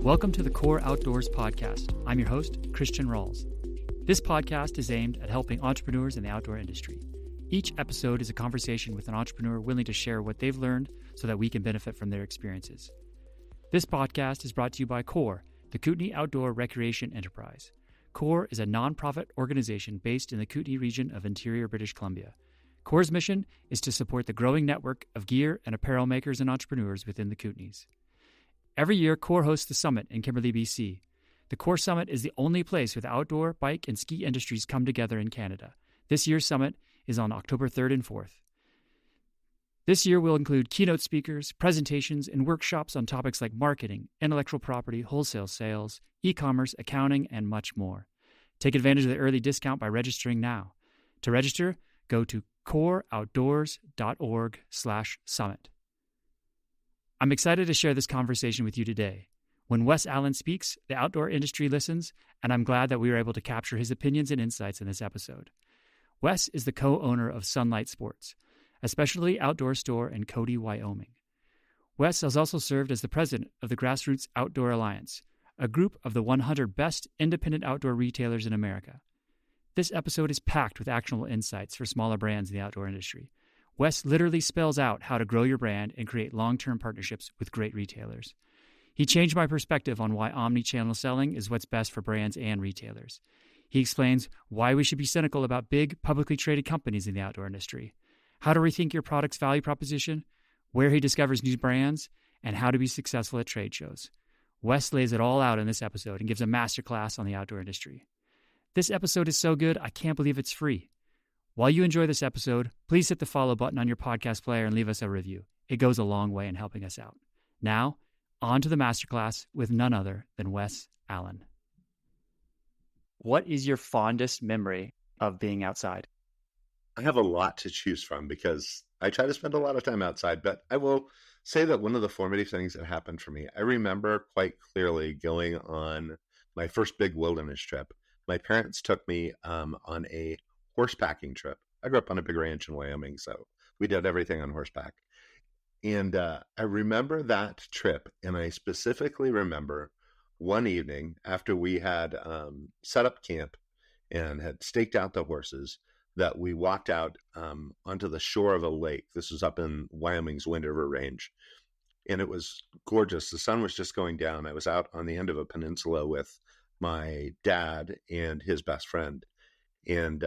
Welcome to the Core Outdoors podcast. I'm your host, Christian Rawls. This podcast is aimed at helping entrepreneurs in the outdoor industry. Each episode is a conversation with an entrepreneur willing to share what they've learned so that we can benefit from their experiences. This podcast is brought to you by CORE, the Kootenai Outdoor Recreation Enterprise. CORE is a nonprofit organization based in the Kootenai region of interior British Columbia. CORE's mission is to support the growing network of gear and apparel makers and entrepreneurs within the Kootenays. Every year, CORE hosts the summit in Kimberley, BC. The CORE Summit is the only place where the outdoor, bike, and ski industries come together in Canada. This year's summit is on October 3rd and 4th. This year will include keynote speakers, presentations, and workshops on topics like marketing, intellectual property, wholesale sales, e-commerce, accounting, and much more. Take advantage of the early discount by registering now. To register, go to coreoutdoors.org/summit. I'm excited to share this conversation with you today. When Wes Allen speaks, the outdoor industry listens, and I'm glad that we were able to capture his opinions and insights in this episode. Wes is the co-owner of Sunlight Sports, a specialty outdoor store in Cody, Wyoming. Wes has also served as the president of the Grassroots Outdoor Alliance, a group of the 100 best independent outdoor retailers in America. This episode is packed with actionable insights for smaller brands in the outdoor industry. Wes literally spells out how to grow your brand and create long-term partnerships with great retailers. He changed my perspective on why omni-channel selling is what's best for brands and retailers. He explains why we should be cynical about big, publicly traded companies in the outdoor industry, how to rethink your product's value proposition, where he discovers new brands, and how to be successful at trade shows. Wes lays it all out in this episode and gives a masterclass on the outdoor industry. This episode is so good, I can't believe it's free. While you enjoy this episode, please hit the follow button on your podcast player and leave us a review. It goes a long way in helping us out. Now, on to the masterclass with none other than Wes Allen. What is your fondest memory of being outside? I have a lot to choose from because I try to spend a lot of time outside, but I will say that one of the formative things that happened for me, I remember quite clearly going on my first big wilderness trip. My parents took me on a horsepacking trip. I grew up on a big ranch in Wyoming, so we did everything on horseback. And I remember that trip, and I specifically remember one evening after we had set up camp and had staked out the horses, that we walked out onto the shore of a lake. This was up in Wyoming's Wind River Range, and it was gorgeous. The sun was just going down. I was out on the end of a peninsula with my dad and his best friend, and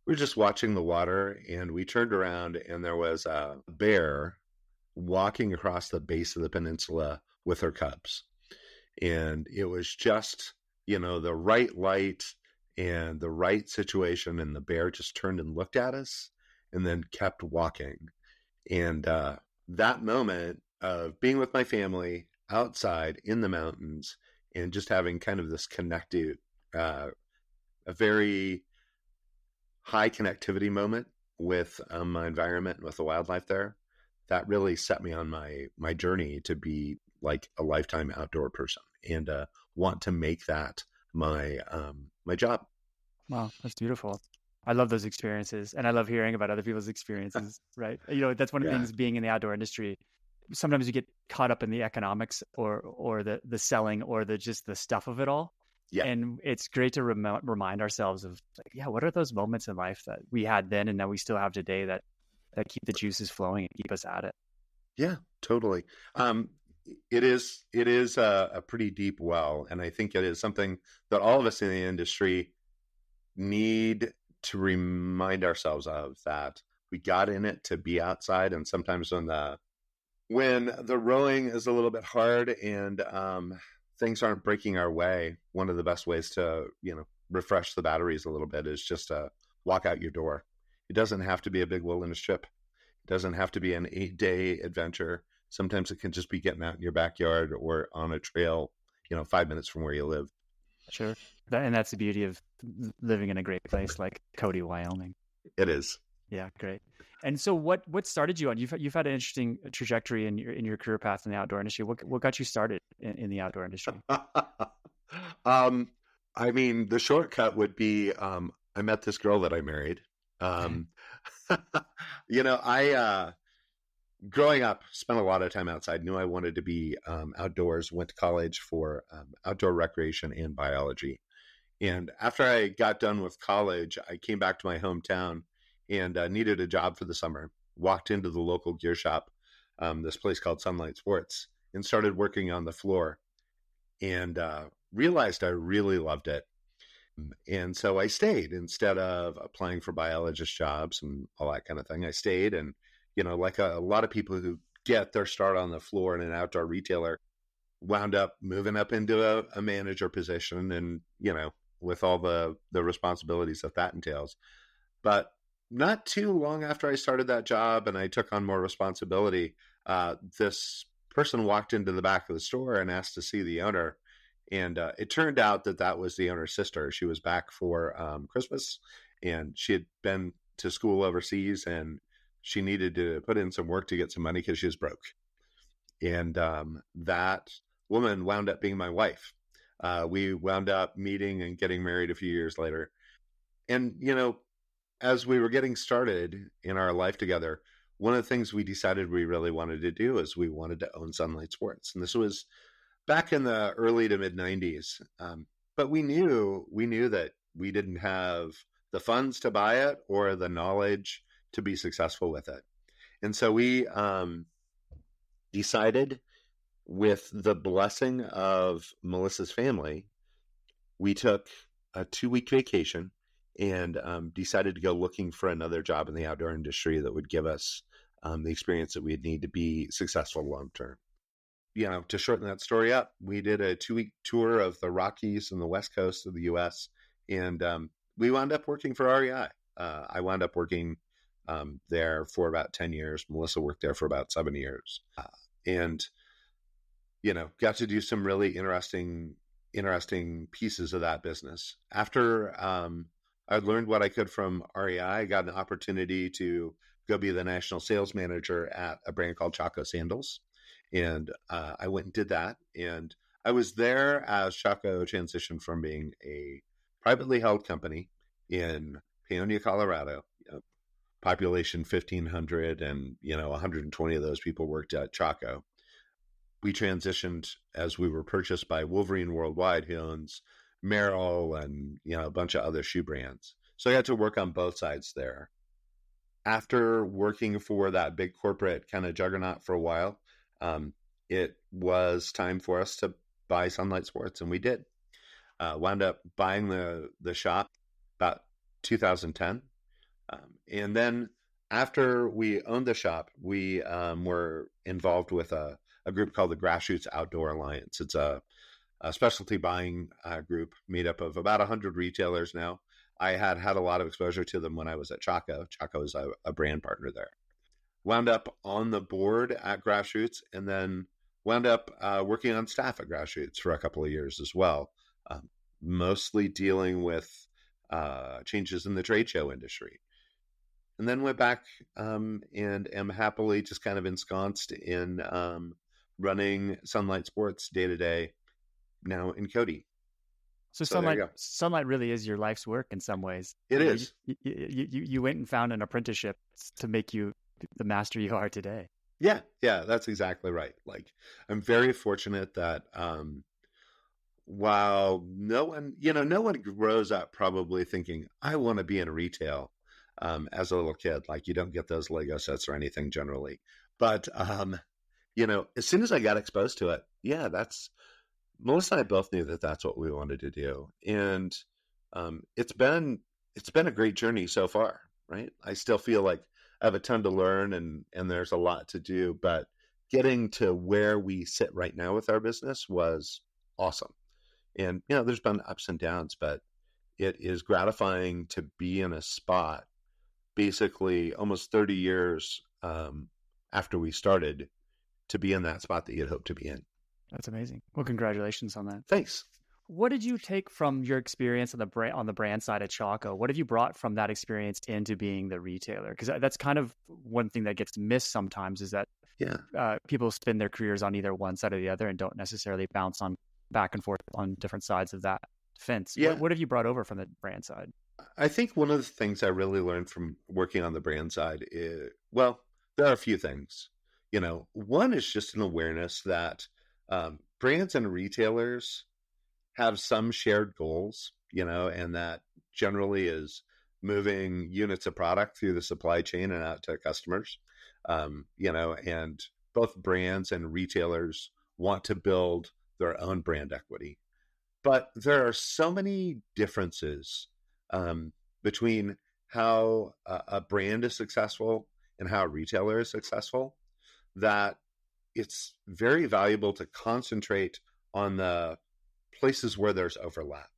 we were just watching the water, and we turned around, and there was a bear walking across the base of the peninsula with her cubs. And it was just, the right light and the right situation, and the bear just turned and looked at us and then kept walking. And that moment of being with my family outside in the mountains and just having kind of this connected, a very high connectivity moment with my environment and with the wildlife there, that really set me on my journey to be like a lifetime outdoor person and want to make that my job. Wow, that's beautiful. I love those experiences, and I love hearing about other people's experiences, right? That's one of the things being in the outdoor industry. Sometimes you get caught up in the economics or the selling or just the stuff of it all. Yeah. And it's great to remind ourselves of what are those moments in life that we had then and that we still have today that keep the juices flowing and keep us at it. Yeah, totally. It is a pretty deep well, and I think it is something that all of us in the industry need to remind ourselves of, that we got in it to be outside, and sometimes when the rowing is a little bit hard and things aren't breaking our way, one of the best ways to refresh the batteries a little bit is just to walk out your door. It doesn't have to be a big wilderness trip. It doesn't have to be an 8-day adventure. Sometimes it can just be getting out in your backyard or on a trail, 5 minutes from where you live. Sure. And that's the beauty of living in a great place like Cody, Wyoming. It is. Yeah, great. And so what started you on? You've had an interesting trajectory in your career path in the outdoor industry. What got you started in the outdoor industry? The shortcut would be I met this girl that I married. growing up, spent a lot of time outside, knew I wanted to be outdoors, went to college for outdoor recreation and biology. And after I got done with college, I came back to my hometown and needed a job for the summer. Walked into the local gear shop, this place called Sunlight Sports, and started working on the floor, and realized I really loved it. And so I stayed instead of applying for biologist jobs and all that kind of thing. I stayed, and, like a lot of people who get their start on the floor in an outdoor retailer, wound up moving up into a manager position, and, with all the responsibilities that entails. But not too long after I started that job and I took on more responsibility, this person walked into the back of the store and asked to see the owner. And it turned out that was the owner's sister. She was back for Christmas, and she had been to school overseas, and she needed to put in some work to get some money because she was broke. And that woman wound up being my wife. We wound up meeting and getting married a few years later. And, as we were getting started in our life together, one of the things we decided we really wanted to do is we wanted to own Sunlight Sports. And this was back in the early to mid 90s. But we knew that we didn't have the funds to buy it or the knowledge to be successful with it. And so we decided, with the blessing of Melissa's family, we took a 2-week vacation and decided to go looking for another job in the outdoor industry that would give us the experience that we'd need to be successful long term. To shorten that story up, we did a 2-week tour of the Rockies and the West Coast of the U.S., and we wound up working for REI. I wound up working there for about 10 years. Melissa worked there for about 7 years. And got to do some really interesting pieces of that business. After I learned what I could from REI, I got an opportunity to go be the national sales manager at a brand called Chaco Sandals. And I went and did that. And I was there as Chaco transitioned from being a privately held company in Paonia, Colorado, population 1,500, and 120 of those people worked at Chaco. We transitioned as we were purchased by Wolverine Worldwide, who owns Merrell and a bunch of other shoe brands. So I got to work on both sides there. After working for that big corporate kind of juggernaut for a while, it was time for us to buy Sunlight Sports, and we did. Wound up buying the shop about 2010. And then after we owned the shop, we were involved with a group called the Grassroots Outdoor Alliance. It's a specialty buying group made up of about 100 retailers now. I had a lot of exposure to them when I was at Chaco. Chaco is a brand partner there. Wound up on the board at Grassroots, and then wound up working on staff at Grassroots for a couple of years as well, mostly dealing with changes in the trade show industry. And then went back and am happily just kind of ensconced in running Sunlight Sports day to day now in Cody. So Sunlight really is your life's work in some ways. It is. You went and found an apprenticeship to make you the master you are today. Yeah, that's exactly right. Like, I'm very fortunate that while no one grows up probably thinking, I want to be in retail as a little kid. Like, you don't get those Lego sets or anything generally. But, as soon as I got exposed to it, Melissa and I both knew that that's what we wanted to do. And it's been a great journey so far, right? I still feel like I have a ton to learn and there's a lot to do, but getting to where we sit right now with our business was awesome. And, there's been ups and downs, but it is gratifying to be in a spot basically almost 30 years after we started, to be in that spot that you'd hope to be in. That's amazing. Well, congratulations on that. Thanks. What did you take from your experience on the brand side at Chaco? What have you brought from that experience into being the retailer? Because that's kind of one thing that gets missed sometimes, is that people spend their careers on either one side or the other and don't necessarily bounce on back and forth on different sides of that fence. Yeah. What have you brought over from the brand side? I think one of the things I really learned from working on the brand side is, well, there are a few things. One is just an awareness that brands and retailers have some shared goals, and that generally is moving units of product through the supply chain and out to customers. And both brands and retailers want to build their own brand equity. But there are so many differences between how a brand is successful and how a retailer is successful that it's very valuable to concentrate on the places where there's overlap,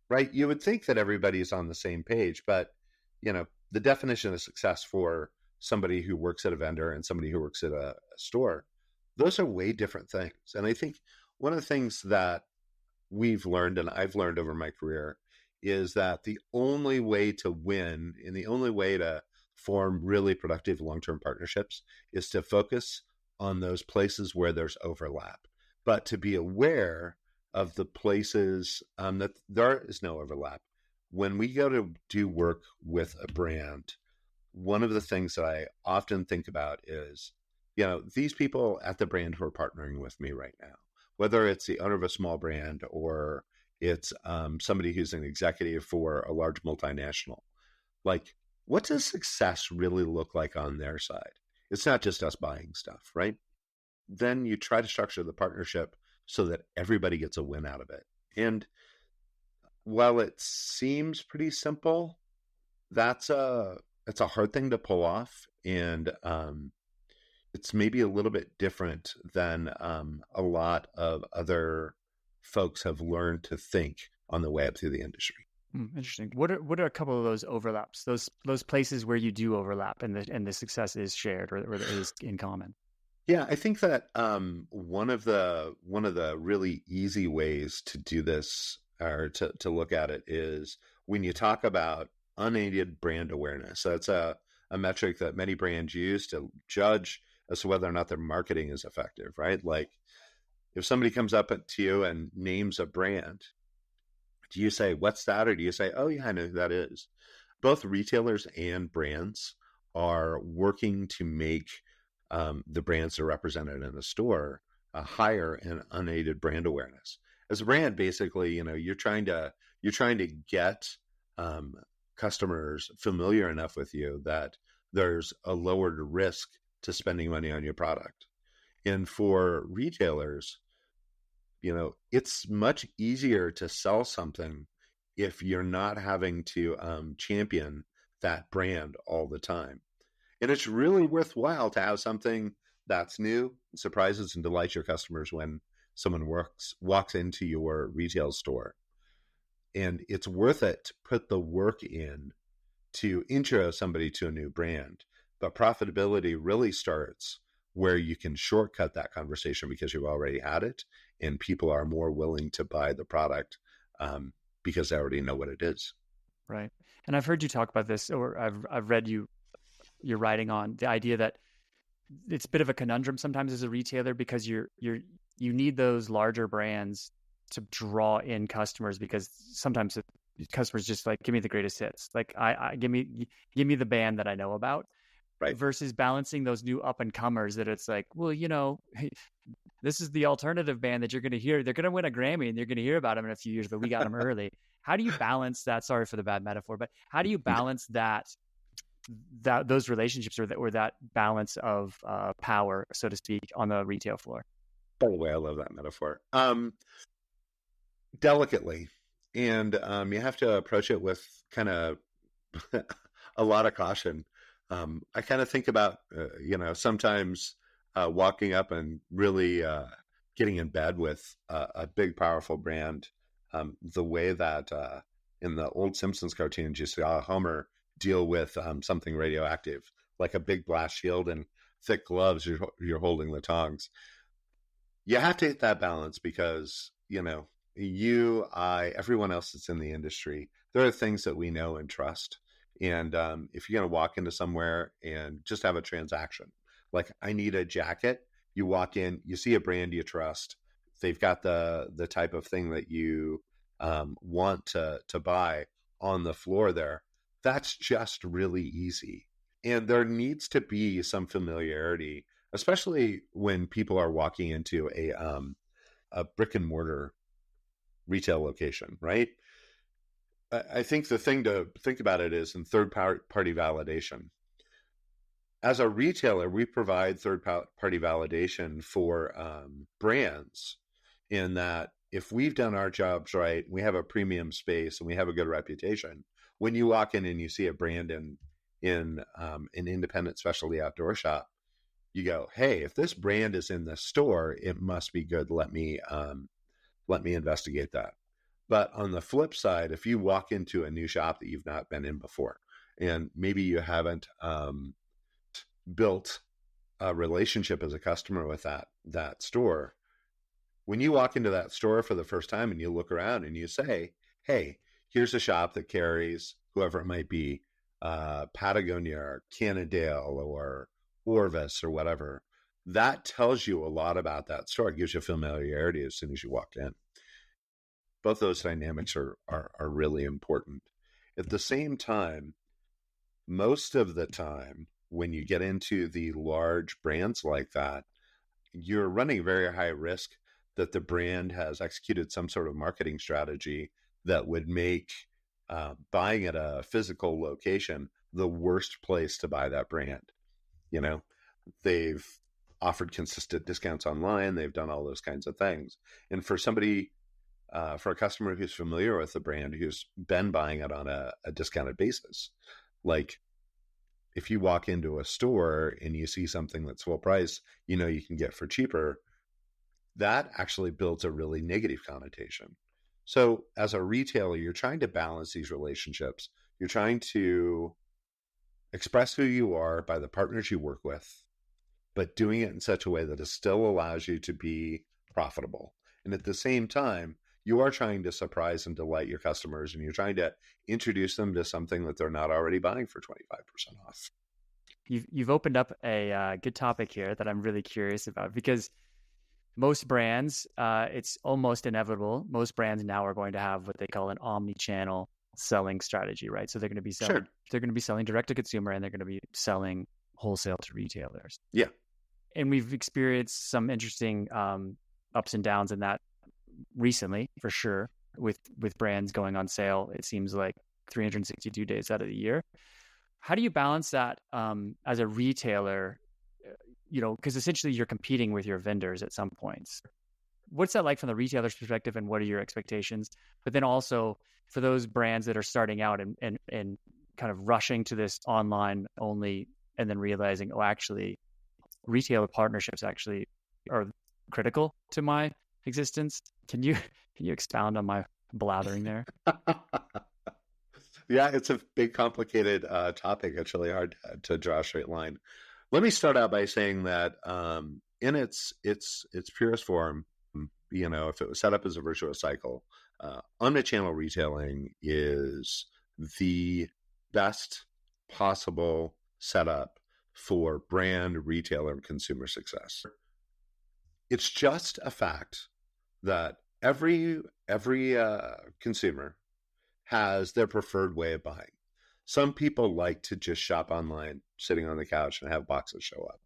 right? You would think that everybody's on the same page, but the definition of success for somebody who works at a vendor and somebody who works at a store, those are way different things. And I think one of the things that we've learned, and I've learned over my career, is that the only way to win and the only way to form really productive long-term partnerships is to focus on those places where there's overlap, but to be aware of the places that there is no overlap. When we go to do work with a brand, one of the things that I often think about is, these people at the brand who are partnering with me right now, whether it's the owner of a small brand or it's somebody who's an executive for a large multinational, like, what does success really look like on their side? It's not just us buying stuff, right? Then you try to structure the partnership so that everybody gets a win out of it. And while it seems pretty simple, it's a hard thing to pull off. And it's maybe a little bit different than a lot of other folks have learned to think on the way up through the industry. Interesting. What are a couple of those overlaps? Those places where you do overlap and the success is shared or is in common. Yeah, I think that one of the really easy ways to do this or to look at it is when you talk about unaided brand awareness. So that's a metric that many brands use to judge as to whether or not their marketing is effective, right? Like, if somebody comes up to you and names a brand, do you say, what's that? Or do you say, oh, yeah, I know who that is? Both retailers and brands are working to make the brands that are represented in the store higher in unaided brand awareness. As a brand, basically, you're trying to get customers familiar enough with you that there's a lowered risk to spending money on your product. And for retailers, it's much easier to sell something if you're not having to champion that brand all the time. And it's really worthwhile to have something that's new, surprises and delights your customers when someone walks into your retail store. And it's worth it to put the work in to intro somebody to a new brand. But profitability really starts where you can shortcut that conversation because you've already had it and people are more willing to buy the product because they already know what it is. Right. And I've heard you talk about this, or I've read you're writing on the idea that it's a bit of a conundrum sometimes as a retailer because you need those larger brands to draw in customers, because sometimes customers just like, give me the greatest hits. Like give me the band that I know about. Right. Versus balancing those new up and comers that it's like, well, this is the alternative band that you're going to hear. They're going to win a Grammy and you're going to hear about them in a few years, but we got them early. How do you balance that? Sorry for the bad metaphor, but how do you balance those relationships or that balance of power, so to speak, on the retail floor? By the way, I love that metaphor. Delicately. And you have to approach it with kind of a lot of caution. I kind of think about, sometimes walking up and really getting in bed with a big, powerful brand, the way that in the old Simpsons cartoons, you saw Homer deal with something radioactive, like a big blast shield and thick gloves, you're holding the tongs. You have to hit that balance because, everyone else that's in the industry, there are things that we know and trust. And if you're going to walk into somewhere and just have a transaction, like I need a jacket, you walk in, you see a brand you trust. They've got the type of thing that you want to buy on the floor there. That's just really easy. And there needs to be some familiarity especially when people are walking into a brick and mortar retail location, right? I think the thing to think about it is in third party validation. As a retailer, we provide third party validation for brands in that if we've done our jobs right, we have a premium space and we have a good reputation. When you walk in and you see a brand in an independent specialty outdoor shop, you go, "Hey, if this brand is in the store, it must be good. Let me investigate that." But on the flip side, if you walk into a new shop that you've not been in before, and maybe you haven't built a relationship as a customer with that store, when you walk into that store for the first time and you look around and you say, "Hey, here's a shop that carries whoever it might be, Patagonia or Cannondale or Orvis or whatever," that tells you a lot about that store. It gives you familiarity as soon as you walk in. Both those dynamics are really important. At the same time, most of the time, when you get into the large brands like that, you're running very high risk that the brand has executed some sort of marketing strategy that would make buying at a physical location the worst place to buy that brand. You know, they've offered consistent discounts online. They've done all those kinds of things. And for somebody, for a customer who's familiar with the brand, who's been buying it on a discounted basis, like if you walk into a store and you see something that's full price, you know, you can get for cheaper, that actually builds a really negative connotation. So as a retailer, you're trying to balance these relationships. You're trying to express who you are by the partners you work with, but doing it in such a way that it still allows you to be profitable. And at the same time, you are trying to surprise and delight your customers, and you're trying to introduce them to something that they're not already buying for 25% off. You've opened up a good topic here that I'm really curious about, because most brands, it's almost inevitable. Most brands now are going to have what they call an omni-channel selling strategy, right? So they're going to be selling, Sure. They're going to be selling direct to consumer, and they're going to be selling wholesale to retailers. Yeah. And we've experienced some interesting ups and downs in that recently, for sure, with brands going on sale. It seems like 362 days out of the year. How do you balance that as a retailer? You know, because essentially you're competing with your vendors at some points. What's that like from the retailer's perspective, and what are your expectations? But then also for those brands that are starting out and kind of rushing to this online only, and then realizing, oh, actually, retailer partnerships actually are critical to my existence. Can you expound on my blathering there? Yeah, it's a big, complicated topic. It's really hard to draw a straight line. Let me start out by saying that in its purest form, you know, if it was set up as a virtuous cycle, omni-channel retailing is the best possible setup for brand, retailer, and consumer success. It's just a fact that every consumer has their preferred way of buying. Some people like to just shop online, sitting on the couch, and have boxes show up.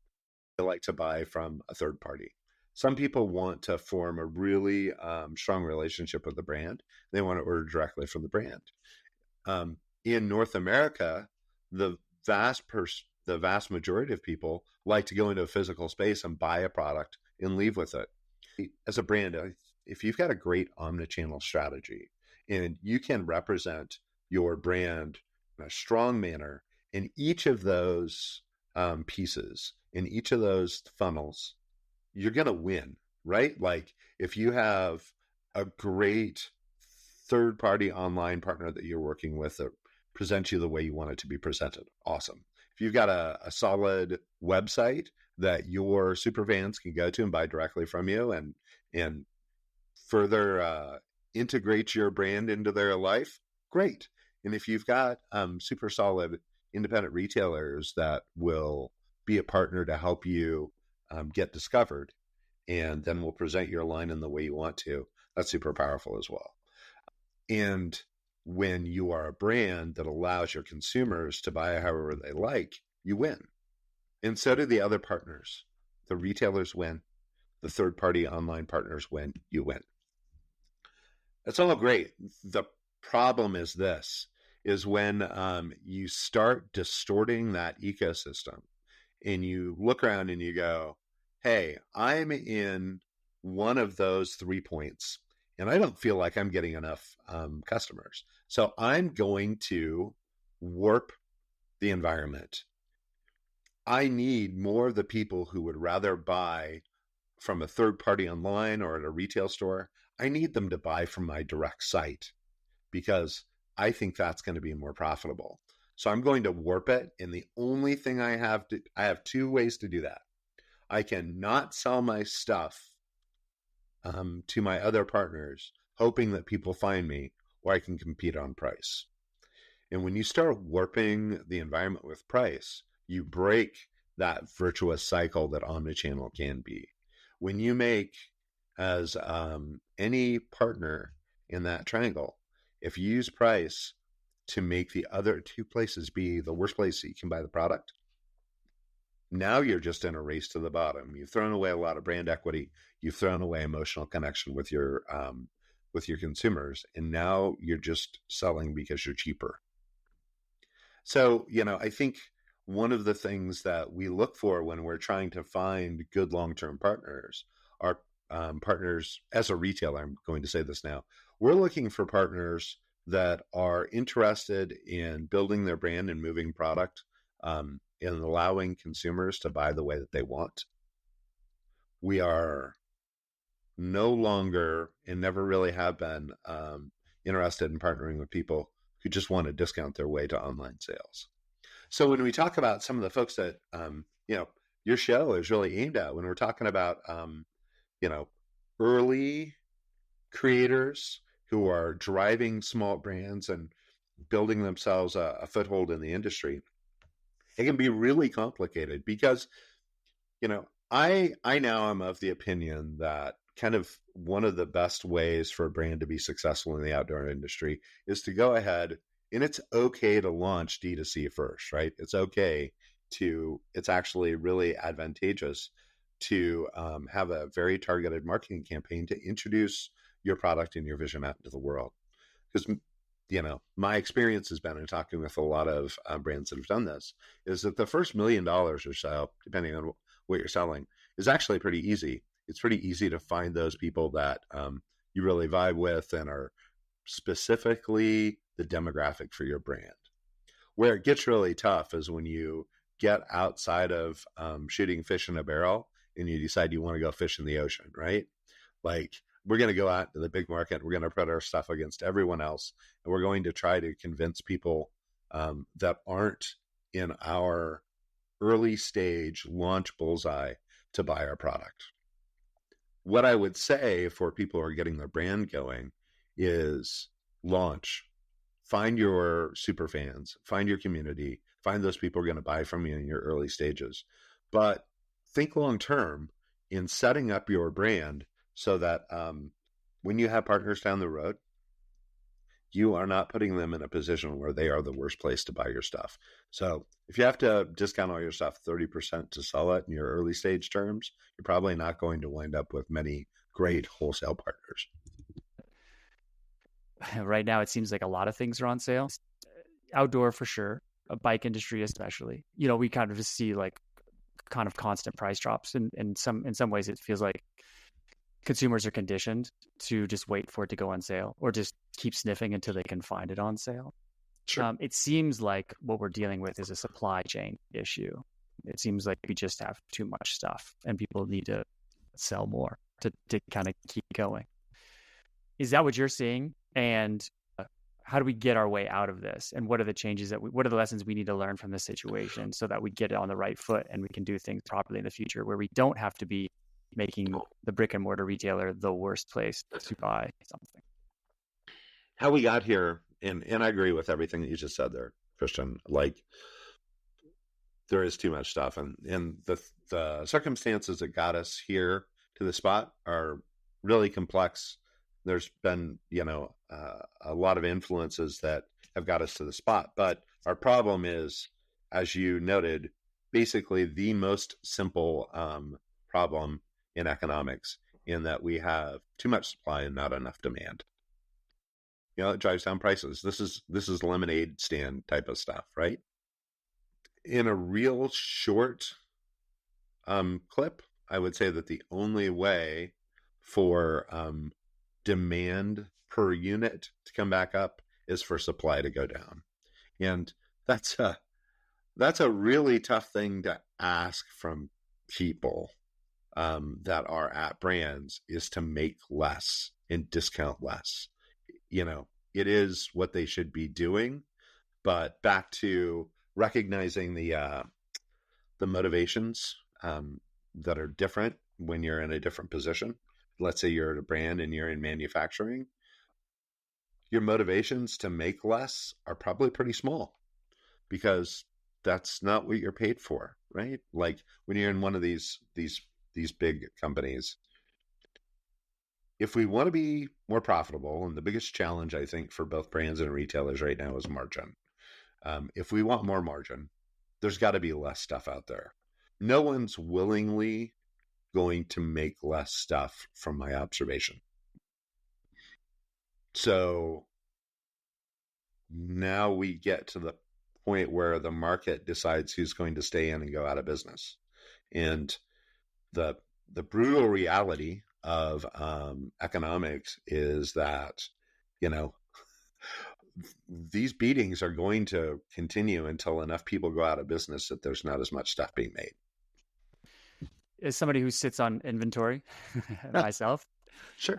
They like to buy from a third party. Some people want to form a really strong relationship with the brand. They want to order directly from the brand. In North America, the vast majority of people like to go into a physical space and buy a product and leave with it. As a brand, if you've got a great omnichannel strategy and you can represent your brand in a strong manner in each of those pieces, in each of those funnels, you're going to win, right? Like if you have a great third-party online partner that you're working with that presents you the way you want it to be presented, awesome. If you've got a solid website that your super fans can go to and buy directly from you and further integrate your brand into their life, great. And if you've got super solid independent retailers that will be a partner to help you get discovered, and then will present your line in the way you want to, that's super powerful as well. And when you are a brand that allows your consumers to buy however they like, you win. And so do the other partners. the retailers win, the third-party online partners win, you win. That's all great. The problem is this, is when you start distorting that ecosystem and you look around and you go, hey, I'm in one of those 3 points and I don't feel like I'm getting enough customers. So I'm going to warp the environment. I need more of the people who would rather buy from a third party online or at a retail store. I need them to buy from my direct site because I think that's going to be more profitable. So I'm going to warp it. And the only thing I have 2 ways to do that. I can not sell my stuff to my other partners, hoping that people find me, or I can compete on price. And when you start warping the environment with price, you break that virtuous cycle that omni-channel can be. When you make, as any partner in that triangle, if you use price to make the other 2 places be the worst place that you can buy the product, now you're just in a race to the bottom. You've thrown away a lot of brand equity. You've thrown away emotional connection with your consumers, and now you're just selling because you're cheaper. So, I think one of the things that we look for when we're trying to find good long-term partners are partners. As a retailer, I'm going to say this now, we're looking for partners that are interested in building their brand and moving product and allowing consumers to buy the way that they want. We are no longer, and never really have been, interested in partnering with people who just want to discount their way to online sales. So when we talk about some of the folks that, your show is really aimed at, when we're talking about, early creators who are driving small brands and building themselves a foothold in the industry, it can be really complicated because, I now am of the opinion that kind of one of the best ways for a brand to be successful in the outdoor industry is to go ahead, and it's okay to launch D2C first, right? It's actually really advantageous to have a very targeted marketing campaign to introduce your product and your vision out into the world. Because, my experience has been in talking with a lot of brands that have done this, is that the first $1 million or so, depending on what you're selling, is actually pretty easy. It's pretty easy to find those people that you really vibe with and are specifically the demographic for your brand. Where it gets really tough is when you get outside of shooting fish in a barrel and you decide you want to go fish in the ocean, right? Like, we're going to go out to the big market. We're going to put our stuff against everyone else. And we're going to try to convince people that aren't in our early stage launch bullseye to buy our product. What I would say for people who are getting their brand going is launch. Find your super fans, find your community, find those people who are going to buy from you in your early stages. But think long term in setting up your brand so that when you have partners down the road, you are not putting them in a position where they are the worst place to buy your stuff. So if you have to discount all your stuff 30% to sell it in your early stage terms, you're probably not going to wind up with many great wholesale partners. Right now, it seems like a lot of things are on sale. Outdoor for sure, a bike industry especially. We kind of just see like kind of constant price drops, and in some ways it feels like consumers are conditioned to just wait for it to go on sale or just keep sniffing until they can find it on sale. Sure. It seems like what we're dealing with is a supply chain issue. It seems like we just have too much stuff and people need to sell more to kind of keep going. Is that what you're seeing? And how do we get our way out of this? And what are the changes what are the lessons we need to learn from this situation so that we get it on the right foot and we can do things properly in the future where we don't have to be making the brick and mortar retailer the worst place to buy something? How we got here, and I agree with everything that you just said there, Christian. Like, there is too much stuff, and the circumstances that got us here to the spot are really complex. There's been, a lot of influences that have got us to the spot, but our problem is, as you noted, basically the most simple problem in economics in that we have too much supply and not enough demand. It drives down prices. This is lemonade stand type of stuff, right? In a real short clip, I would say that the only way for demand per unit to come back up is for supply to go down. And that's a really tough thing to ask from people that are at brands, is to make less and discount less. It is what they should be doing, but back to recognizing the motivations that are different when you're in a different position. Let's say you're at a brand and you're in manufacturing. Your motivations to make less are probably pretty small because that's not what you're paid for, right? Like when you're in one of these big companies, if we want to be more profitable, and the biggest challenge I think for both brands and retailers right now is margin. If we want more margin, there's got to be less stuff out there. No one's willingly going to make less stuff from my observation. So now we get to the point where the market decides who's going to stay in and go out of business. And the brutal reality of economics is that, these beatings are going to continue until enough people go out of business that there's not as much stuff being made. As somebody who sits on inventory myself, sure.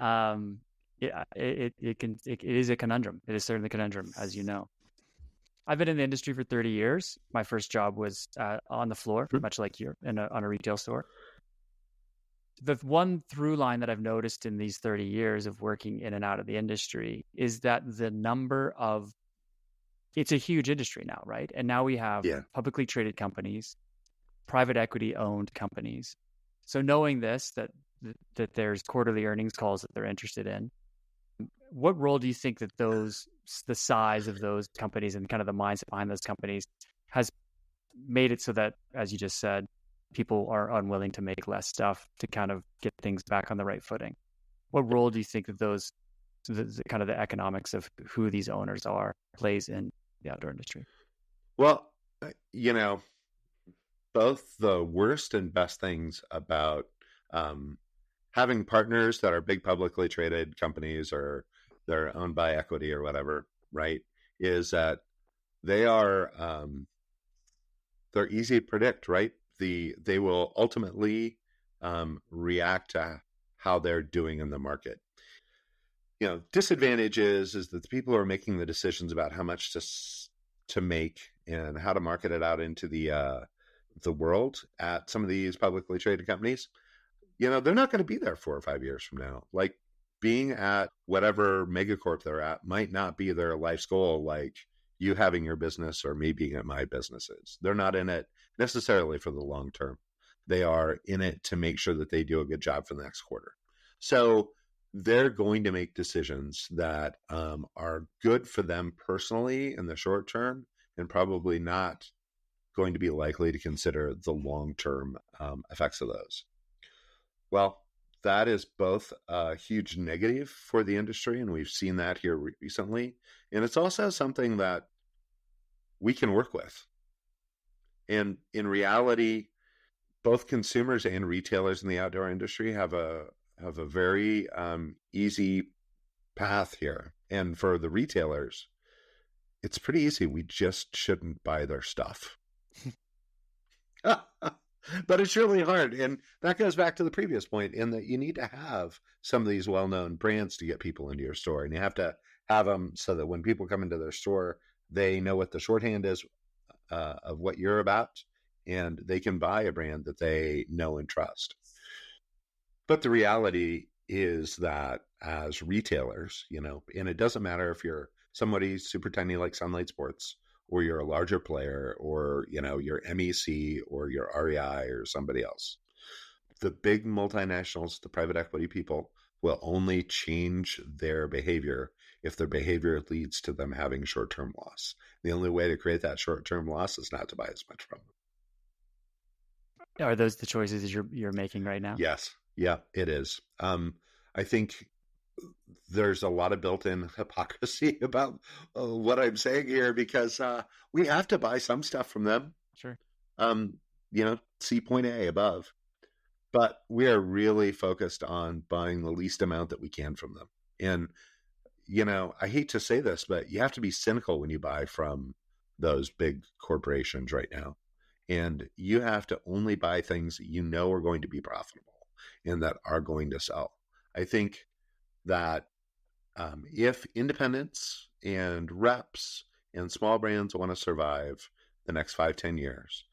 It is a conundrum. It is certainly a conundrum, as you know. I've been in the industry for 30 years. My first job was on the floor, much like you, on a retail store. The one through line that I've noticed in these 30 years of working in and out of the industry is that it's a huge industry now, right? And now we have publicly traded companies, private equity owned companies. So knowing this, that there's quarterly earnings calls that they're interested in, what role do you think that the size of those companies and kind of the mindset behind those companies has made it so that, as you just said, people are unwilling to make less stuff to kind of get things back on the right footing? What role do you think that the kind of the economics of who these owners are plays in the outdoor industry? Well, both the worst and best things about having partners that are big publicly traded companies or they're owned by equity or whatever, right, is that they are they're easy to predict, right? They will ultimately react to how they're doing in the market. Disadvantage is that the people who are making the decisions about how much to make and how to market it out into the world at some of these publicly traded companies, they're not going to be there 4 or 5 years from now. Like being at whatever megacorp they're at might not be their life's goal, like you having your business or me being at my businesses. They're not in it necessarily for the long term. They are in it to make sure that they do a good job for the next quarter. So they're going to make decisions that are good for them personally in the short term and probably not going to be likely to consider the long-term effects of those. Well, that is both a huge negative for the industry, and we've seen that here recently. And it's also something that we can work with. And in reality, both consumers and retailers in the outdoor industry have a very easy path here. And for the retailers, it's pretty easy. We just shouldn't buy their stuff. But it's really hard. And that goes back to the previous point in that you need to have some of these well-known brands to get people into your store. And you have to have them so that when people come into their store, they know what the shorthand is of what you're about, and they can buy a brand that they know and trust. But the reality is that as retailers, and it doesn't matter if you're somebody super tiny like Sunlight Sports, or you're a larger player, or, you're MEC or you're REI or somebody else. The big multinationals, the private equity people, will only change their behavior if their behavior leads to them having short-term loss. The only way to create that short-term loss is not to buy as much from them. Are those the choices you're making right now? Yes. Yeah, it is. I think there's a lot of built-in hypocrisy about what I'm saying here because we have to buy some stuff from them. Sure. Um, see point A above, but we are really focused on buying the least amount that we can from them. And I hate to say this, but you have to be cynical when you buy from those big corporations right now. And you have to only buy things that you know are going to be profitable and that are going to sell. I think that if independents and reps and small brands want to survive the next 5-10 years,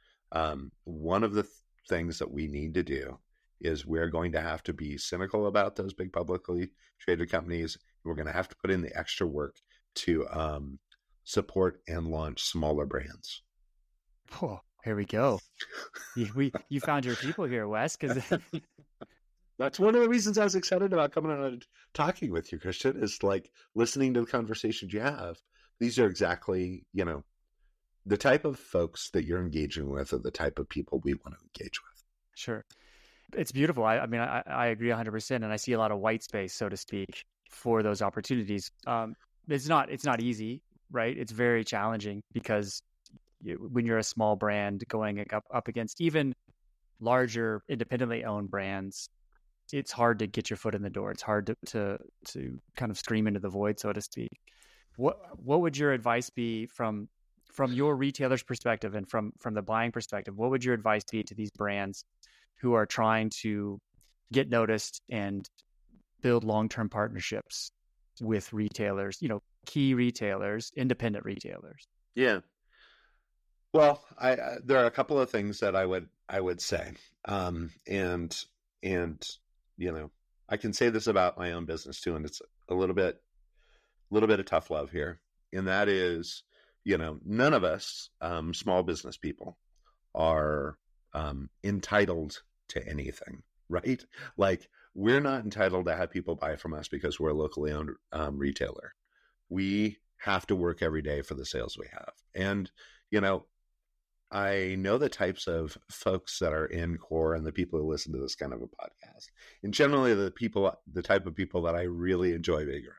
one of the things that we need to do is we're going to have to be cynical about those big publicly traded companies. We're going to have to put in the extra work to support and launch smaller brands. Oh, here we go. You found your people here, Wes, because that's one of the reasons I was excited about coming on and talking with you, Christian, is like listening to the conversations you have. These are exactly, the type of folks that you're engaging with are the type of people we want to engage with. Sure. It's beautiful. I mean, I agree 100%. And I see a lot of white space, so to speak, for those opportunities. It's not easy, right? It's very challenging because when you're a small brand going up against even larger independently owned brands, it's hard to get your foot in the door. It's hard to kind of scream into the void, so to speak. What would your advice be from your retailer's perspective and from the buying perspective? What would your advice be to these brands who are trying to get noticed and build long-term partnerships with retailers, key retailers, independent retailers? Yeah. Well, there are a couple of things that I would say, and I can say this about my own business too, and it's a little bit of tough love here, and that is, none of us small business people are entitled to anything, right? Like, we're not entitled to have people buy from us because we're a locally owned retailer. We have to work every day for the sales we have. And, I know the types of folks that are in core and the people who listen to this kind of a podcast. And generally the type of people that I really enjoy being around.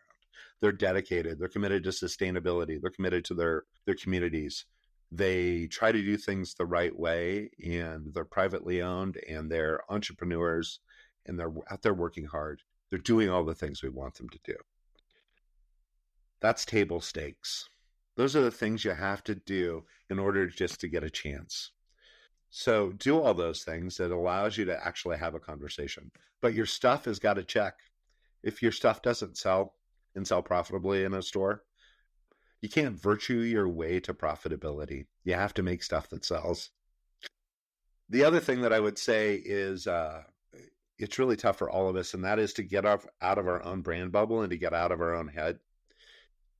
They're dedicated, they're committed to sustainability, they're committed to their communities. They try to do things the right way, and they're privately owned, and they're entrepreneurs, and they're out there working hard. They're doing all the things we want them to do. That's table stakes. Those are the things you have to do in order just to get a chance. So do all those things that allows you to actually have a conversation. But your stuff has got to check. If your stuff doesn't sell and sell profitably in a store, you can't virtue your way to profitability. You have to make stuff that sells. The other thing that I would say is it's really tough for all of us, and that is to get out of our own brand bubble and to get out of our own head.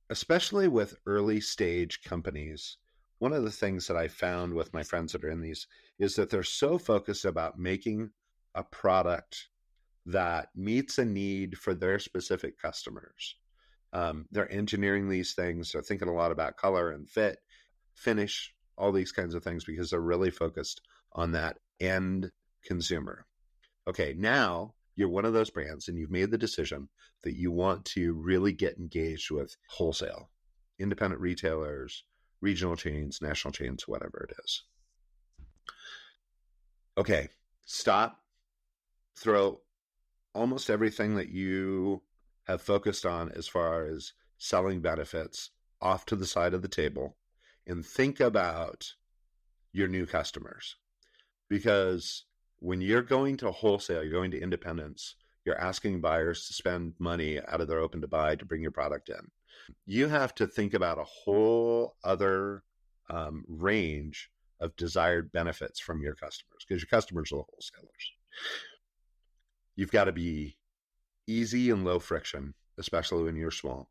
Especially with early stage companies, one of the things that I found with my friends that are in these is that they're so focused about making a product that meets a need for their specific customers. They're engineering these things. They're thinking a lot about color and fit, finish, all these kinds of things because they're really focused on that end consumer. Okay, now you're one of those brands and you've made the decision that you want to really get engaged with wholesale, independent retailers, regional chains, national chains, whatever it is. Okay, stop, throw almost everything that you have focused on as far as selling benefits off to the side of the table and think about your new customers. Because when you're going to wholesale, you're going to independents, you're asking buyers to spend money out of their open to buy to bring your product in. You have to think about a whole other range of desired benefits from your customers because your customers are the wholesalers. You've got to be easy and low friction, especially when you're small.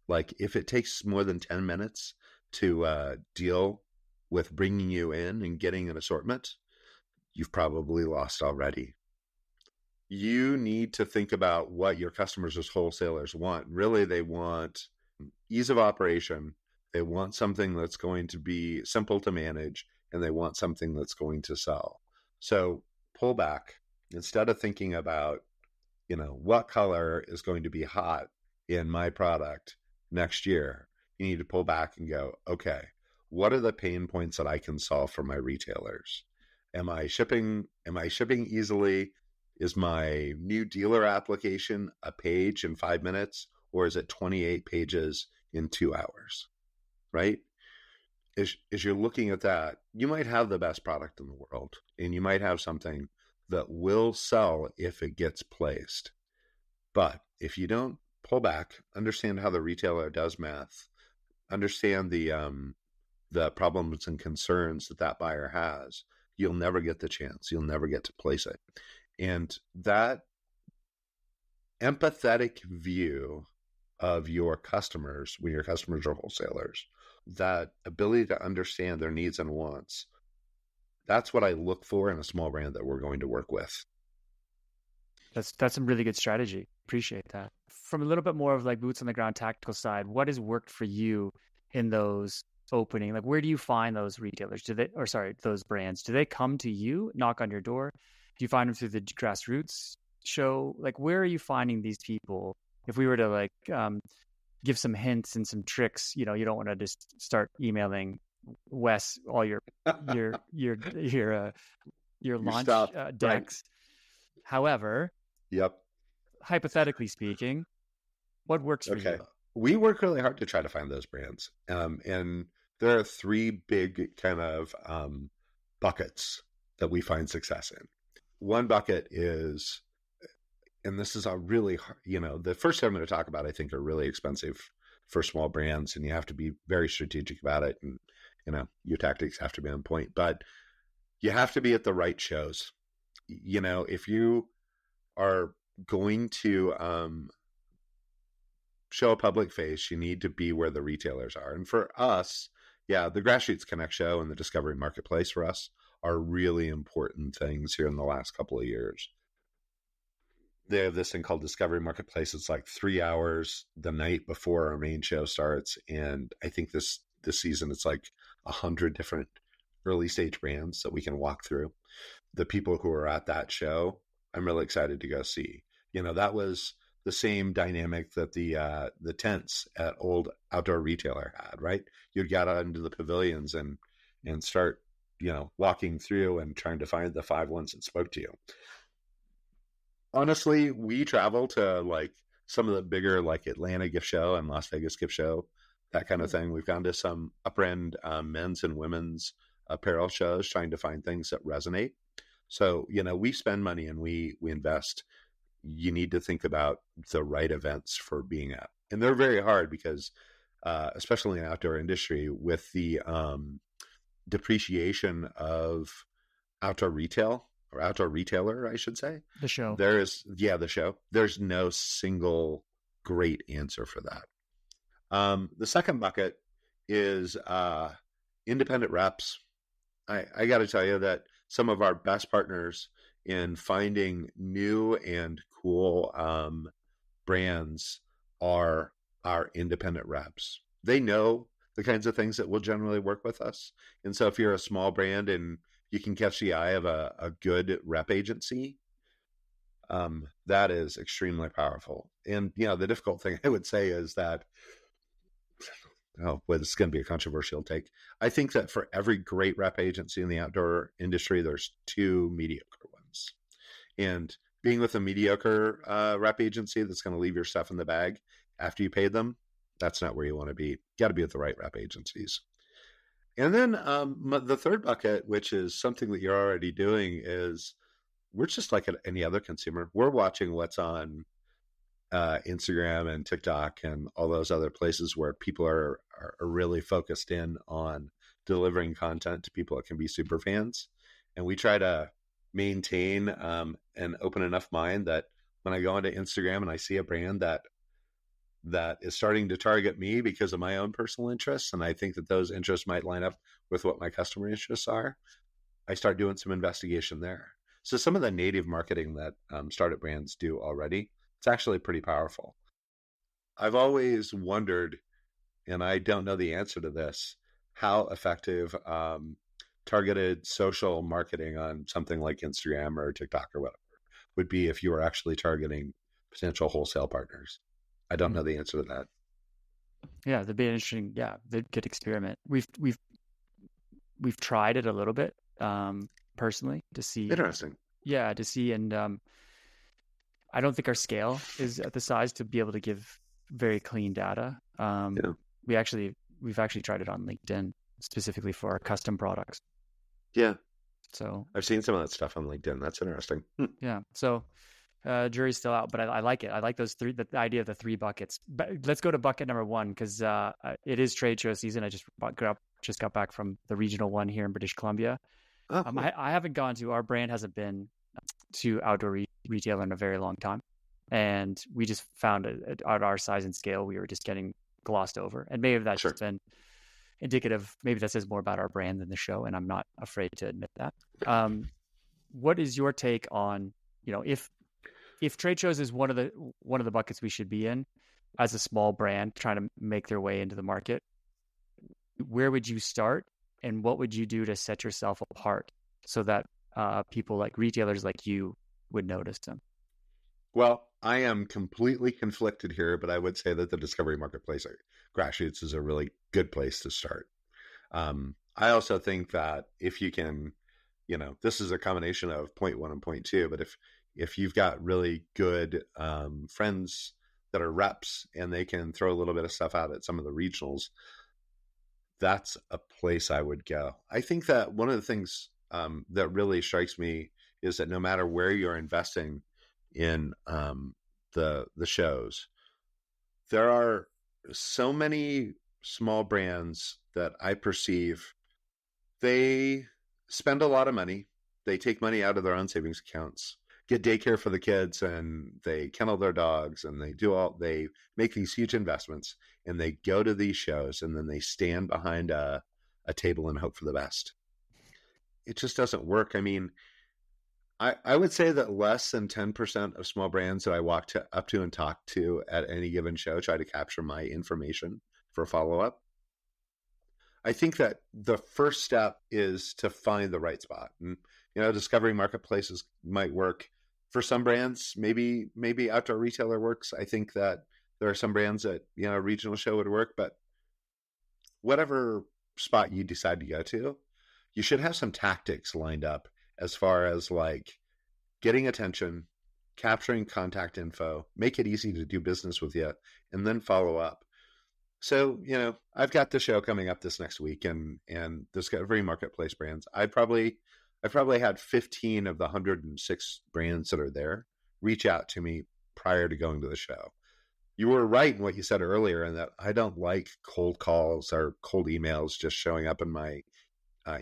Like if it takes more than 10 minutes to deal with bringing you in and getting an assortment, you've probably lost already. You need to think about what your customers as wholesalers want. Really, they want ease of operation. They want something that's going to be simple to manage, and they want something that's going to sell. So pull back. Instead of thinking about, what color is going to be hot in my product next year, you need to pull back and go, okay, what are the pain points that I can solve for my retailers? Am I shipping easily? Is my new dealer application a page in 5 minutes, or is it 28 pages in 2 hours? Right? As you're looking at that, you might have the best product in the world, and you might have something that will sell if it gets placed. But if you don't pull back, understand how the retailer does math, understand the problems and concerns that buyer has, you'll never get the chance. You'll never get to place it. And that empathetic view of your customers, when your customers are wholesalers, that ability to understand their needs and wants, that's what I look for in a small brand that we're going to work with. That's some really good strategy. Appreciate that. From a little bit more of like boots on the ground tactical side, what has worked for you in those opening? Like, where do you find those retailers? Those brands? Do they come to you, knock on your door? Do you find them through the grassroots show? Like, where are you finding these people? If we were to give some hints and some tricks, you don't want to just start emailing Wes all your launch decks. Right. However, yep. Hypothetically speaking, what works for you? We work really hard to try to find those brands. And there are three big kind of buckets that we find success in. One bucket is, and this is a really, the first two I'm going to talk about, I think, are really expensive for small brands, and you have to be very strategic about it. And, your tactics have to be on point, but you have to be at the right shows. If you are going to show a public face, you need to be where the retailers are. And for us, the Grassroots Connect show and the Discovery Marketplace for us are really important things here in the last couple of years. They have this thing called Discovery Marketplace. It's like 3 hours the night before our main show starts. And I think this season, it's like 100 different early stage brands that we can walk through. The people who are at that show, I'm really excited to go see. That was the same dynamic that the tents at Old Outdoor Retailer had, right? You'd get out into the pavilions and start, walking through and trying to find the 5 ones that spoke to you. Honestly, we travel to some of the bigger Atlanta gift show and Las Vegas gift show, that kind of thing. We've gone to some upper end men's and women's apparel shows trying to find things that resonate. So, we spend money and we invest. You need to think about the right events for being at. And they're very hard because, especially in the outdoor industry, with the depreciation of outdoor retail, or outdoor retailer, I should say. The show. The show. There's no single great answer for that. The second bucket is independent reps. I got to tell you that some of our best partners in finding new and cool brands are our independent reps. They know the kinds of things that will generally work with us. And so if you're a small brand and you can catch the eye of a good rep agency, that is extremely powerful. And, the difficult thing I would say is that, this is going to be a controversial take. I think that for every great rep agency in the outdoor industry, there's 2 mediocre ones. And being with a mediocre rep agency that's going to leave your stuff in the bag after you pay them, that's not where you want to be. You got to be with the right rep agencies. And then the third bucket, which is something that you're already doing, is we're just like any other consumer. We're watching what's on Instagram and TikTok and all those other places where people are really focused in on delivering content to people that can be super fans. And we try to maintain an open enough mind that when I go onto Instagram and I see a brand that is starting to target me because of my own personal interests, and I think that those interests might line up with what my customer interests are, I start doing some investigation there. So some of the native marketing that startup brands do already, it's actually pretty powerful. I've always wondered, and I don't know the answer to this, how effective targeted social marketing on something like Instagram or TikTok or whatever would be if you were actually targeting potential wholesale partners. I don't know the answer to that. Yeah, that'd be an interesting. Yeah, they could experiment. We've tried it a little bit, personally to see. Interesting. Yeah, to see, and I don't think our scale is at the size to be able to give very clean data. Yeah. We've actually tried it on LinkedIn specifically for our custom products. Yeah. So I've seen some of that stuff on LinkedIn. That's interesting. yeah. So jury's still out, but I like it. I like those three. The idea of the three buckets. But let's go to bucket number one because it is trade show season. I just got back from the regional one here in British Columbia. Oh, cool. I haven't gone to. Our brand hasn't been to outdoor retailer in a very long time, and we just found at our size and scale, we were just getting glossed over. And maybe that's just been indicative. Maybe that says more about our brand than the show, and I'm not afraid to admit that. What is your take on, if trade shows is one of the buckets we should be in as a small brand trying to make their way into the market? Where would you start, and what would you do to set yourself apart so that people like retailers like you would notice them? Well, I am completely conflicted here, but I would say that the Discovery Marketplace Grassroots is a really good place to start. I also think that if you can, this is a combination of point one and point two, but if you've got really good friends that are reps and they can throw a little bit of stuff out at some of the regionals, that's a place I would go. I think that one of the things that really strikes me is that no matter where you're investing in the shows, there are so many small brands that I perceive they spend a lot of money. They take money out of their own savings accounts, get daycare for the kids, and they kennel their dogs, and they make these huge investments, and they go to these shows, and then they stand behind a table and hope for the best. It just doesn't work. I mean, I would say that less than 10% of small brands that I walk up to and talk to at any given show try to capture my information for follow-up. I think that the first step is to find the right spot. And, discovery marketplaces might work for some brands. Maybe outdoor retailer works. I think that there are some brands that, a regional show would work, but whatever spot you decide to go to, you should have some tactics lined up as far as like getting attention, capturing contact info, make it easy to do business with you, and then follow up. So, I've got the show coming up this next week, and Discovery Marketplace brands. I probably had 15 of the 106 brands that are there reach out to me prior to going to the show. You were right in what you said earlier, in that I don't like cold calls or cold emails just showing up in my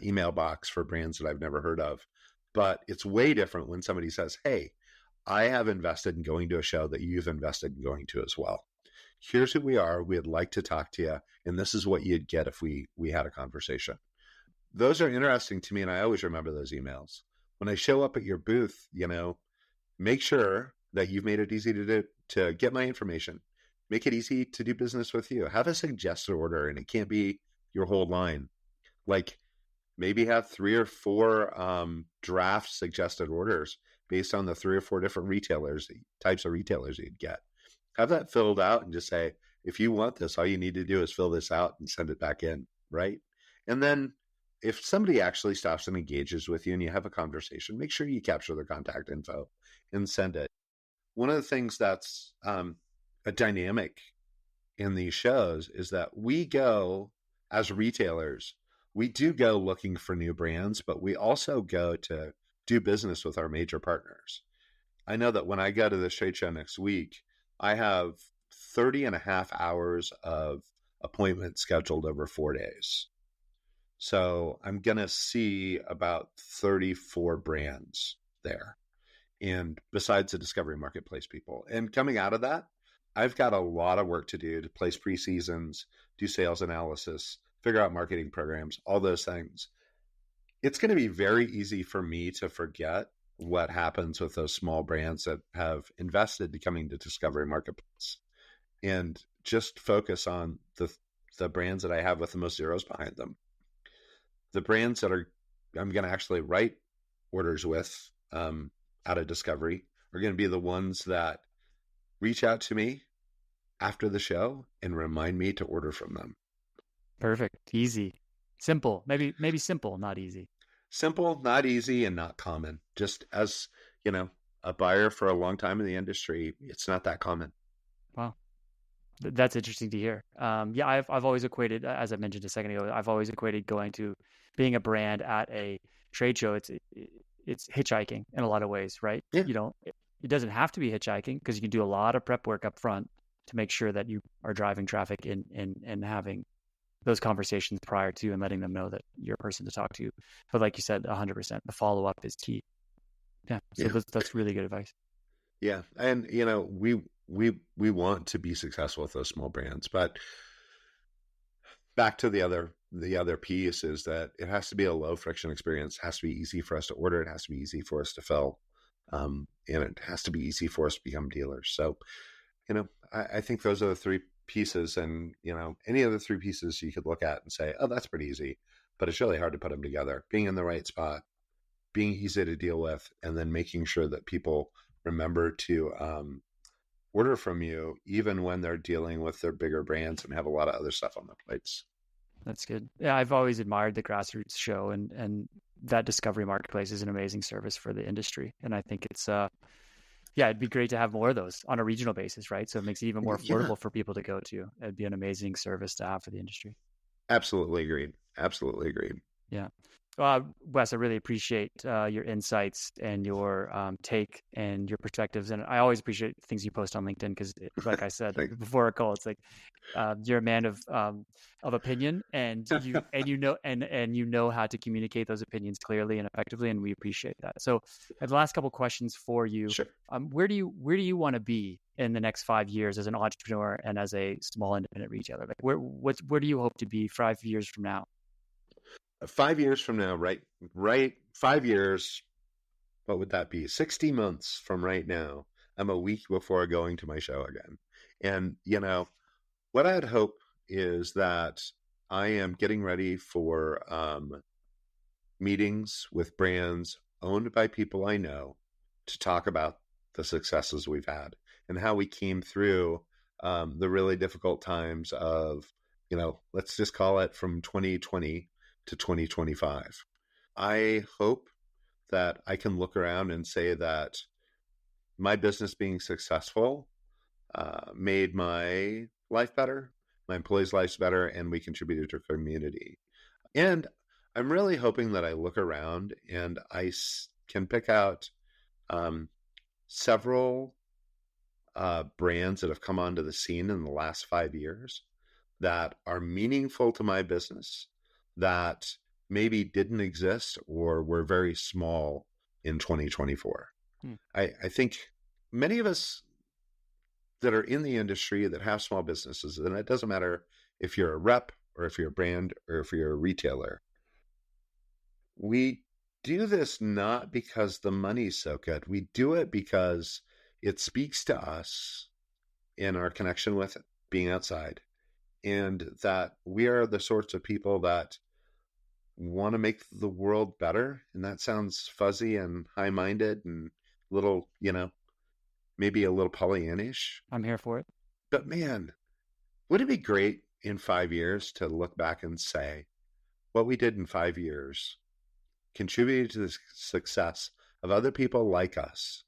email box for brands that I've never heard of. But it's way different when somebody says, hey, I have invested in going to a show that you've invested in going to as well. Here's who we are. We'd like to talk to you. And this is what you'd get if we had a conversation. Those are interesting to me. And I always remember those emails. When I show up at your booth, make sure that you've made it easy to get my information. Make it easy to do business with you. Have a suggested order, and it can't be your whole line. Like, maybe have 3 or 4 draft suggested orders based on the 3 or 4 different types of retailers you'd get. Have that filled out and just say, if you want this, all you need to do is fill this out and send it back in, right? And then if somebody actually stops and engages with you and you have a conversation, make sure you capture their contact info and send it. One of the things that's a dynamic in these shows is that we go, as retailers, we do go looking for new brands, but we also go to do business with our major partners. I know that when I go to this trade show next week, I have 30 and a half hours of appointments scheduled over 4 days. So I'm going to see about 34 brands there. And besides the Discovery Marketplace people. And coming out of that, I've got a lot of work to do to place pre-seasons, do sales analysis, figure out marketing programs, all those things. It's going to be very easy for me to forget what happens with those small brands that have invested to coming to Discovery Marketplace, and just focus on the brands that I have with the most zeros behind them. The brands that are I'm going to actually write orders with out of discovery are going to be the ones that reach out to me after the show and remind me to order from them. Perfect. Easy. Simple. Maybe simple, not easy. Simple, not easy, and not common. Just as, a buyer for a long time in the industry, it's not that common. Wow. That's interesting to hear. Yeah, I've always equated, as I mentioned a second ago, I've always equated going to being a brand at a trade show. It's hitchhiking in a lot of ways, right? Yeah. It doesn't have to be hitchhiking because you can do a lot of prep work up front to make sure that you are driving traffic and having those conversations prior to and letting them know that you're a person to talk to. But like you said, 100%, the follow up is key. Yeah. So that's really good advice. Yeah. And, we want to be successful with those small brands, but back to the other piece is that it has to be a low friction experience. It has to be easy for us to order. It has to be easy for us to fill. And it has to be easy for us to become dealers. So, I think those are the three pieces, and, any of the three pieces you could look at and say, oh, that's pretty easy, but it's really hard to put them together. Being in the right spot, being easy to deal with, and then making sure that people remember to order from you, even when they're dealing with their bigger brands and have a lot of other stuff on their plates. That's good. Yeah, I've always admired the Grassroots show, and that Discovery Marketplace is an amazing service for the industry. And I think it's, it'd be great to have more of those on a regional basis, right? So it makes it even more affordable for people to go to. It'd be an amazing service to have for the industry. Absolutely agreed. Absolutely agreed. Yeah. Wes, I really appreciate your insights and your take and your perspectives. And I always appreciate things you post on LinkedIn because, like I said before our call, it's like you're a man of opinion, and you know how to communicate those opinions clearly and effectively, and we appreciate that. So, I have the last couple of questions for you. Sure. Where do you want to be in the next 5 years as an entrepreneur and as a small independent retailer? Like, where do you hope to be 5 years from now? 5 years from now, right? 5 years, what would that be? 60 months from right now, I'm a week before going to my show again. And, what I'd hope is that I am getting ready for meetings with brands owned by people I know to talk about the successes we've had and how we came through the really difficult times of, let's just call it from 2020 to 2025. I hope that I can look around and say that my business being successful made my life better, my employees' lives better, and we contributed to the community. And I'm really hoping that I look around and I can pick out several brands that have come onto the scene in the last 5 years that are meaningful to my business, that maybe didn't exist or were very small in 2024. I think many of us that are in the industry that have small businesses, and it doesn't matter if you're a rep or if you're a brand or if you're a retailer, we do this not because the money's so good. We do it because it speaks to us in our connection with being outside, and that we are the sorts of people that want to make the world better. And that sounds fuzzy and high-minded and little, maybe a little Pollyannish. I'm here for it. But man, would it be great in 5 years to look back and say what we did in 5 years contributed to the success of other people like us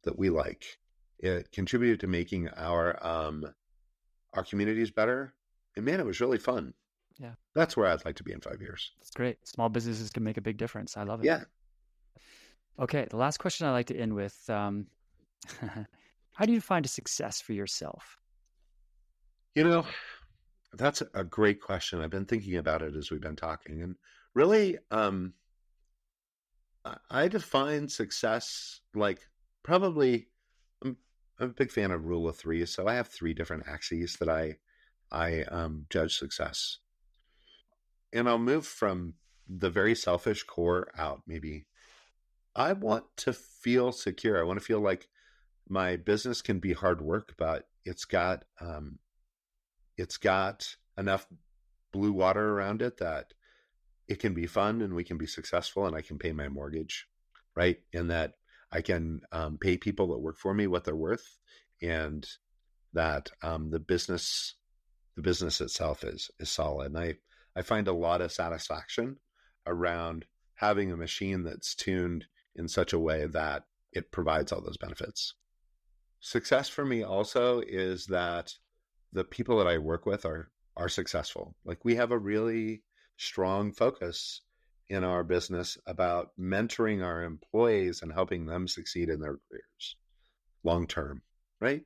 that we like. It contributed to making our communities better. And man, it was really fun. Yeah. That's where I'd like to be in 5 years. That's great. Small businesses can make a big difference. I love it. Yeah. Okay. The last question I like to end with, how do you find a success for yourself? That's a great question. I've been thinking about it as we've been talking. And really, I define success like probably, I'm a big fan of rule of three. So I have 3 different axes that I judge success. And I'll move from the very selfish core out. Maybe I want to feel secure. I want to feel like my business can be hard work, but it's got enough blue water around it that it can be fun and we can be successful and I can pay my mortgage, right? And that I can pay people that work for me what they're worth, and that the business itself is solid. And I find a lot of satisfaction around having a machine that's tuned in such a way that it provides all those benefits. Success for me also is that the people that I work with are successful. Like, we have a really strong focus in our business about mentoring our employees and helping them succeed in their careers long term, right?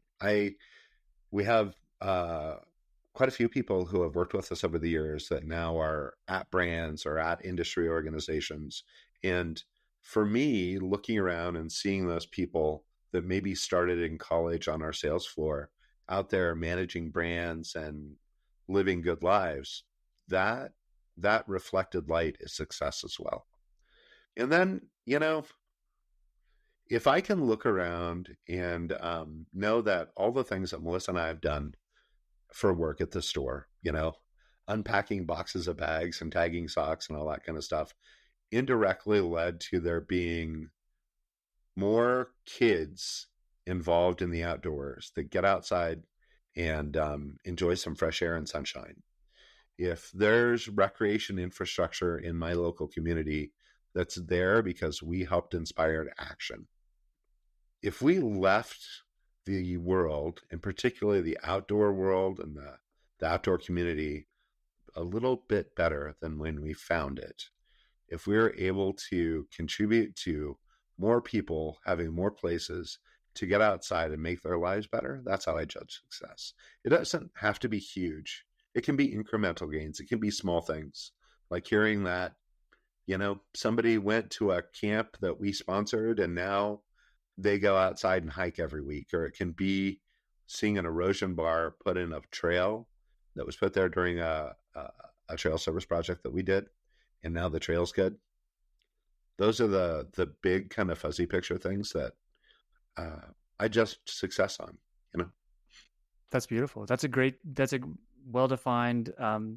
We have quite a few people who have worked with us over the years that now are at brands or at industry organizations. And for me, looking around and seeing those people that maybe started in college on our sales floor out there managing brands and living good lives, that reflected light is success as well. And then, if I can look around and know that all the things that Melissa and I have done for work at the store, unpacking boxes of bags and tagging socks and all that kind of stuff, indirectly led to there being more kids involved in the outdoors that get outside and enjoy some fresh air and sunshine. If there's recreation infrastructure in my local community that's there because we helped inspire action. If we left the world, and particularly the outdoor world and the outdoor community, a little bit better than when we found it, if we're able to contribute to more people having more places to get outside and make their lives better, that's how I judge success. It doesn't have to be huge. It can be incremental gains. It can be small things, like hearing that, somebody went to a camp that we sponsored and now they go outside and hike every week. Or it can be seeing an erosion bar put in a trail that was put there during a trail service project that we did, and now the trail's good. Those are the big kind of fuzzy picture things that I judge success on, That's beautiful. That's a well-defined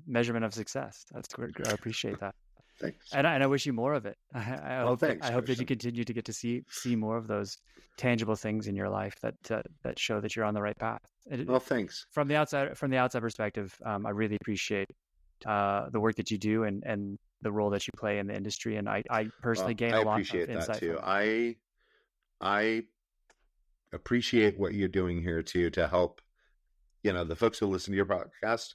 measurement of success. That's great. I appreciate that. Thanks. And I wish you more of it. I hope that you continue to get to see more of those tangible things in your life that show that you're on the right path. Well, thanks. From the outside perspective, I really appreciate the work that you do and the role that you play in the industry. And I personally gain a lot of insight. I appreciate that too. I appreciate what you're doing here too, to help, the folks who listen to your podcast.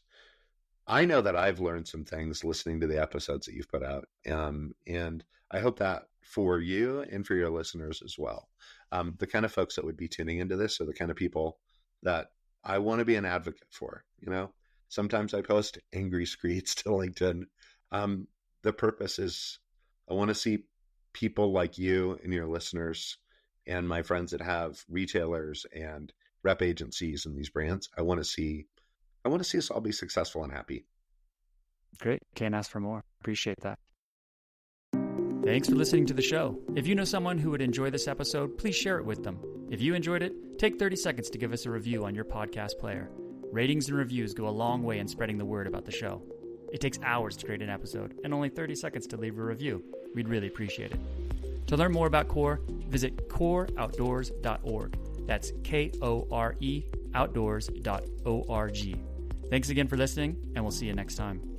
I know that I've learned some things listening to the episodes that you've put out. And I hope that for you and for your listeners as well. The kind of folks that would be tuning into this are the kind of people that I want to be an advocate for. Sometimes I post angry screeds to LinkedIn. The purpose is I want to see people like you and your listeners and my friends that have retailers and rep agencies and these brands. I want to see us all be successful and happy. Great. Can't ask for more. Appreciate that. Thanks for listening to the show. If you know someone who would enjoy this episode, please share it with them. If you enjoyed it, take 30 seconds to give us a review on your podcast player. Ratings and reviews go a long way in spreading the word about the show. It takes hours to create an episode and only 30 seconds to leave a review. We'd really appreciate it. To learn more about CORE, visit coreoutdoors.org. That's KORE outdoors.org. Thanks again for listening, and we'll see you next time.